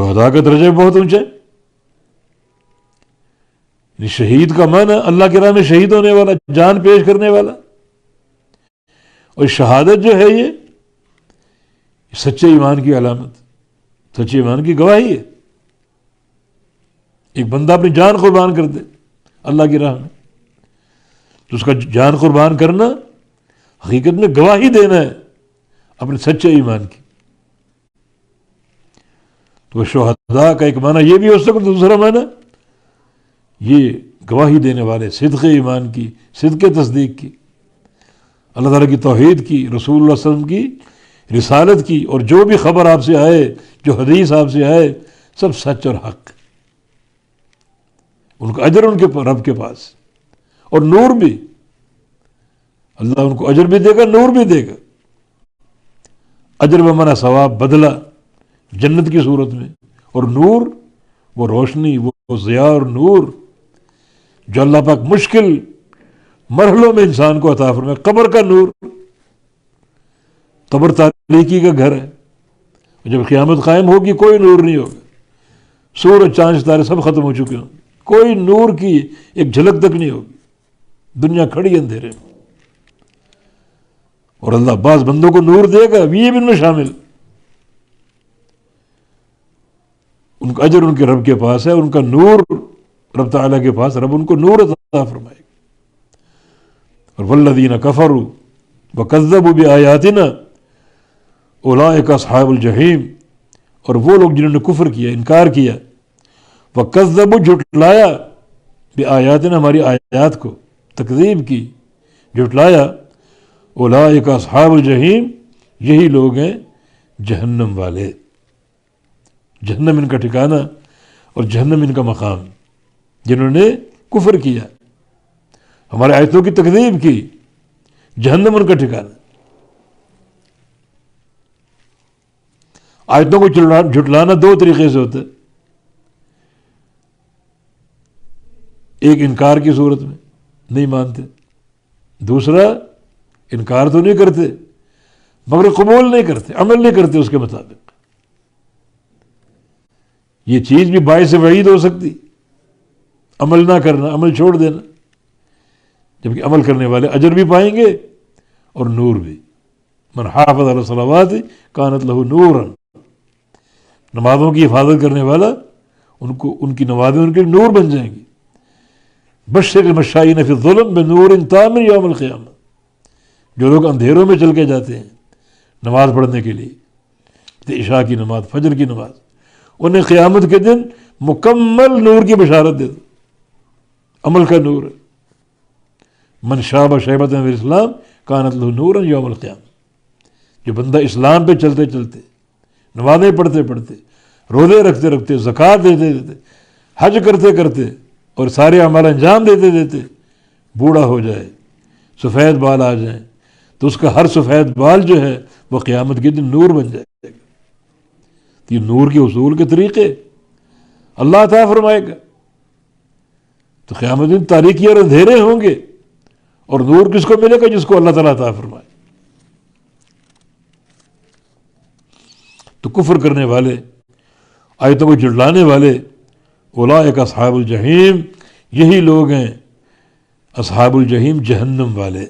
شہداء کا درجہ بہت اونچا ہے. شہید کا معنی اللہ کی راہ میں شہید ہونے والا، جان پیش کرنے والا. اور شہادت جو ہے یہ سچے ایمان کی علامت، سچے ایمان کی گواہی ہے. ایک بندہ اپنی جان قربان کر دے اللہ کی راہ میں، تو اس کا جان قربان کرنا حقیقت میں گواہی دینا ہے اپنے سچے ایمان کی. تو شہداء کا ایک معنی یہ بھی ہو سکتا ہے، دوسرا معنی یہ گواہی دینے والے، صدق ایمان کی، صدق تصدیق کی، اللہ تعالیٰ کی توحید کی، رسول اللہ صلی اللہ علیہ وسلم کی رسالت کی، اور جو بھی خبر آپ سے آئے، جو حدیث آپ سے آئے، سب سچ اور حق. ان کا اجر ان کے رب کے پاس، اور نور بھی. اللہ ان کو اجر بھی دے گا، نور بھی دے گا. اجر بمعنی ثواب، بدلہ جنت کی صورت میں، اور نور وہ روشنی، وہ ضیاء اور نور جو اللہ پاک مشکل مرحلوں میں انسان کو عطا فرمائے. قبر کا نور، قبر تاریکی کا گھر ہے. جب قیامت قائم ہوگی کوئی نور نہیں ہوگا، سورج چاند ستارے سب ختم ہو چکے ہوں، کوئی نور کی ایک جھلک تک نہیں ہوگی، دنیا کھڑی اندھیرے میں. اور اللہ بعض بندوں کو نور دے گا، یہ بھی ان میں شامل. ان کا اجر ان کے رب کے پاس ہے، ان کا نور رب تعالیٰ کے پاس. رب ان کو نور عطا فرمائے گا. اور والذین کفروا وکذبوا بآیاتنا اولئک اصحاب الجحیم. اور وہ لوگ جنہوں نے کفر کیا، انکار کیا، وکذبوا جھٹلایا، بآیاتنا ہماری آیات کو تکذیب کی، جھٹلایا، اولئک اصحاب الجحیم یہی لوگ ہیں جہنم والے. جہنم ان کا ٹھکانہ اور جہنم ان کا مقام. جنہوں نے کفر کیا، ہمارے آیتوں کی تکذیب کی، جہنم ان کا ٹھکانہ. آیتوں کو جھٹلانا دو طریقے سے ہوتا ہے. ایک انکار کی صورت میں نہیں مانتے، دوسرا انکار تو نہیں کرتے مگر قبول نہیں کرتے، عمل نہیں کرتے اس کے مطابق. یہ چیز بھی باعث وعید ہو سکتی، عمل نہ کرنا، عمل چھوڑ دینا. جبکہ عمل کرنے والے اجر بھی پائیں گے اور نور بھی. من حافظ علی الصلوات کانت لہ نورا. نمازوں کی حفاظت کرنے والا، ان کی نمازیں ان کے نور بن جائیں گی. بشر المشائین فی الظلم بنور تام یوم القیامہ. جو لوگ اندھیروں میں چل کے جاتے ہیں نماز پڑھنے کے لیے، عشاء کی نماز، فجر کی نماز، انہیں قیامت کے دن مکمل نور کی بشارت دے دو. عمل کا نور ہے. من شاب شیبۃ فی الاسلام کانت لہ نورا یوم القیامہ. جو بندہ اسلام پہ چلتے چلتے، نمازیں پڑھتے پڑھتے، روزے رکھتے رکھتے، زکوٰۃ دیتے دیتے، حج کرتے کرتے اور سارے اعمال انجام دیتے دیتے بوڑھا ہو جائے، سفید بال آ جائیں، تو اس کا ہر سفید بال جو ہے وہ قیامت کے دن نور بن جائے گا. یہ نور کے حصول کے طریقے اللہ عطا فرمائے گا. تو قیامت دن تاریکی اور اندھیرے ہوں گے، اور نور کس کو ملے گا؟ جس کو اللہ تعالیٰ عطا فرمائے. تو کفر کرنے والے، آیتوں کو جھٹلانے والے، اولئک اصحاب الجحیم یہی لوگ ہیں اصحاب الجحیم، جہنم والے.